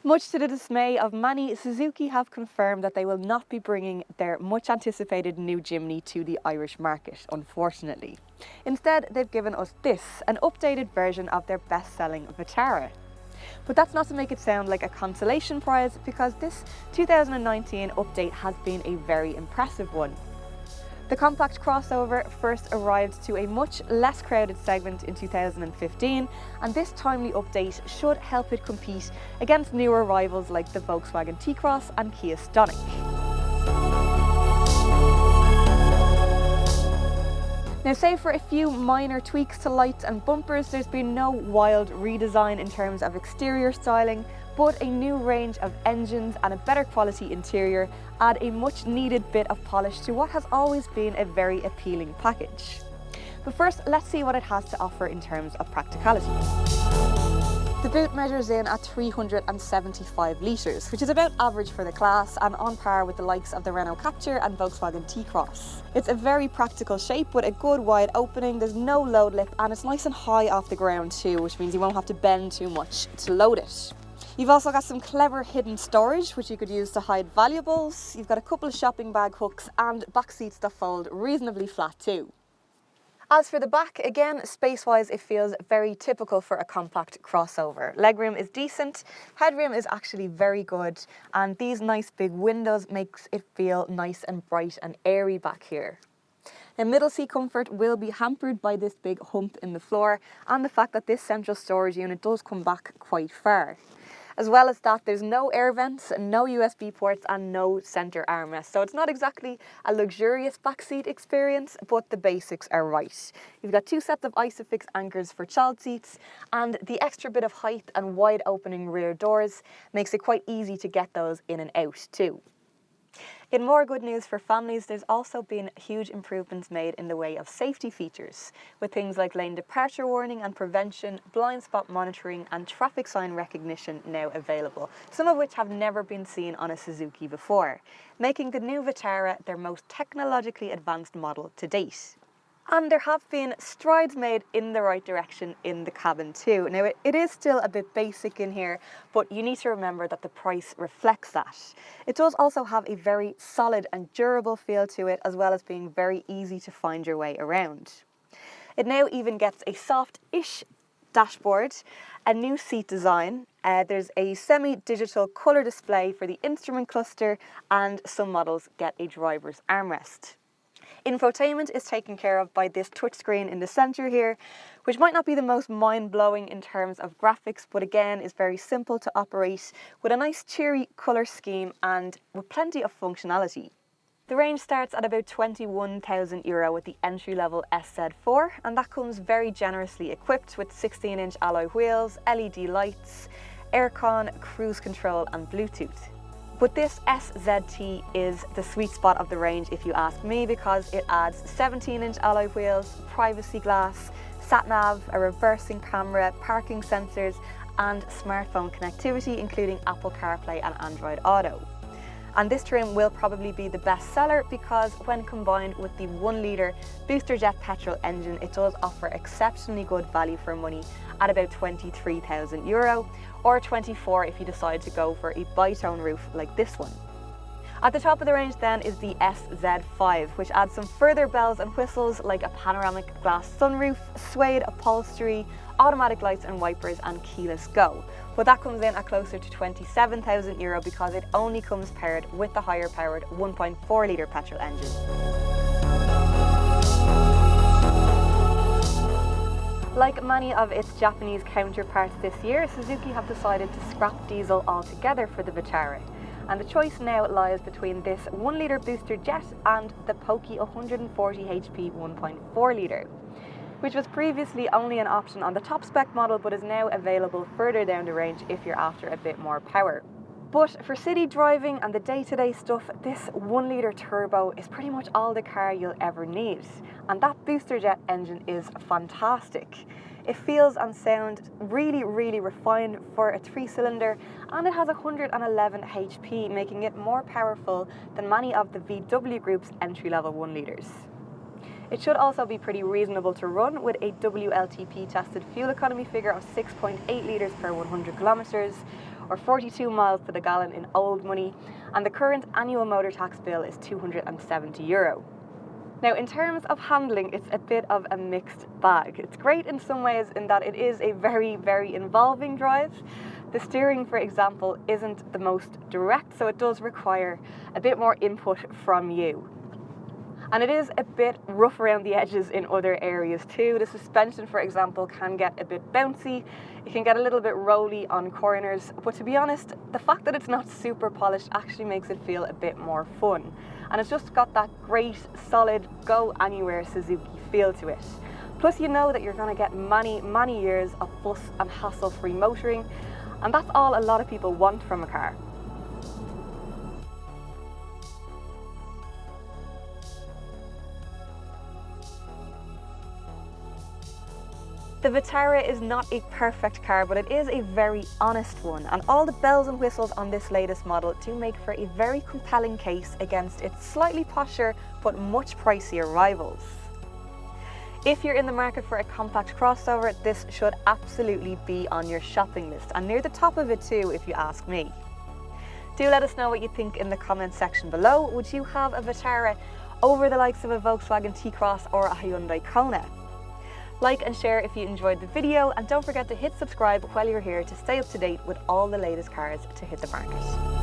Much to the dismay of many, Suzuki have confirmed that they will not be bringing their much anticipated new Jimny to the Irish market, unfortunately. Instead, they've given us this, an updated version of their best-selling Vitara. But that's not to make it sound like a consolation prize, because this 2019 update has been a very impressive one. The compact crossover first arrived to a much less crowded segment in 2015, and this timely update should help it compete against newer rivals like the Volkswagen T-Cross and Kia Stonic. Now, save for a few minor tweaks to lights and bumpers, there's been no wild redesign in terms of exterior styling, but a new range of engines and a better quality interior add a much needed bit of polish to what has always been a very appealing package. But first, let's see what it has to offer in terms of practicality. The boot measures in at 375 litres, which is about average for the class and on par with the likes of the Renault Captur and Volkswagen T-Cross. It's a very practical shape with a good wide opening, there's no load lip, and it's nice and high off the ground too, which means you won't have to bend too much to load it. You've also got some clever hidden storage, which you could use to hide valuables. You've got a couple of shopping bag hooks and back seats that fold reasonably flat too. As for the back, again, space-wise, it feels very typical for a compact crossover. Legroom is decent, headroom is actually very good, and these nice big windows makes it feel nice and bright and airy back here. Now, middle seat comfort will be hampered by this big hump in the floor and the fact that this central storage unit does come back quite far. As well as that, there's no air vents, no USB ports and no centre armrest. So it's not exactly a luxurious backseat experience, but the basics are right. You've got two sets of Isofix anchors for child seats, and the extra bit of height and wide opening rear doors makes it quite easy to get those in and out too. In more good news for families, there's also been huge improvements made in the way of safety features, with things like lane departure warning and prevention, blind spot monitoring and traffic sign recognition now available, some of which have never been seen on a Suzuki before, making the new Vitara their most technologically advanced model to date. And there have been strides made in the right direction in the cabin too. Now, it is still a bit basic in here, but you need to remember that the price reflects that. It does also have a very solid and durable feel to it, as well as being very easy to find your way around. It now even gets a soft-ish dashboard, a new seat design, there's a semi-digital colour display for the instrument cluster, and some models get a driver's armrest. Infotainment is taken care of by this touchscreen in the centre here, which might not be the most mind-blowing in terms of graphics, but again is very simple to operate with a nice cheery colour scheme and with plenty of functionality. The range starts at about €21,000 with the entry-level SZ4, and that comes very generously equipped with 16-inch alloy wheels, LED lights, aircon, cruise control and Bluetooth. But this SZT is the sweet spot of the range if you ask me, because it adds 17-inch alloy wheels, privacy glass, sat-nav, a reversing camera, parking sensors and smartphone connectivity including Apple CarPlay and Android Auto. And this trim will probably be the best seller because when combined with the 1-litre booster jet petrol engine, it does offer exceptionally good value for money at about €23,000 or 24 if you decide to go for a bitone roof like this one. At the top of the range then is the SZ5, which adds some further bells and whistles like a panoramic glass sunroof, suede upholstery, automatic lights and wipers and keyless go. But that comes in at closer to €27,000 because it only comes paired with the higher powered 1.4-litre petrol engine. Like many of its Japanese counterparts this year, Suzuki have decided to scrap diesel altogether for the Vitara. And the choice now lies between this 1-litre booster jet and the pokey 140 HP 1.4-litre, which was previously only an option on the top spec model but is now available further down the range if you're after a bit more power. But for city driving and the day-to-day stuff, this 1-litre turbo is pretty much all the car you'll ever need. And that booster jet engine is fantastic. It feels and sounds really, really refined for a 3-cylinder, and it has 111 HP, making it more powerful than many of the VW Group's entry-level 1-litres. It should also be pretty reasonable to run with a WLTP tested fuel economy figure of 6.8 litres per 100 kilometres, or 42 miles to the gallon in old money, and the current annual motor tax bill is €270. Now, in terms of handling, it's a bit of a mixed bag. It's great in some ways in that it is a very, very involving drive. The steering, for example, isn't the most direct, so it does require a bit more input from you. And it is a bit rough around the edges in other areas too. The suspension, for example, can get a bit bouncy. It can get a little bit rolly on corners, but to be honest, the fact that it's not super polished actually makes it feel a bit more fun. And it's just got that great, solid, go anywhere Suzuki feel to it. Plus, you know that you're going to get many, many years of fuss and hassle-free motoring, and that's all a lot of people want from a car. The Vitara is not a perfect car, but it is a very honest one, and all the bells and whistles on this latest model do make for a very compelling case against its slightly posher but much pricier rivals. If you're in the market for a compact crossover, this should absolutely be on your shopping list, and near the top of it too, if you ask me. Do let us know what you think in the comments section below. Would you have a Vitara over the likes of a Volkswagen T-Cross or a Hyundai Kona? Like and share if you enjoyed the video, and don't forget to hit subscribe while you're here to stay up to date with all the latest cars to hit the market.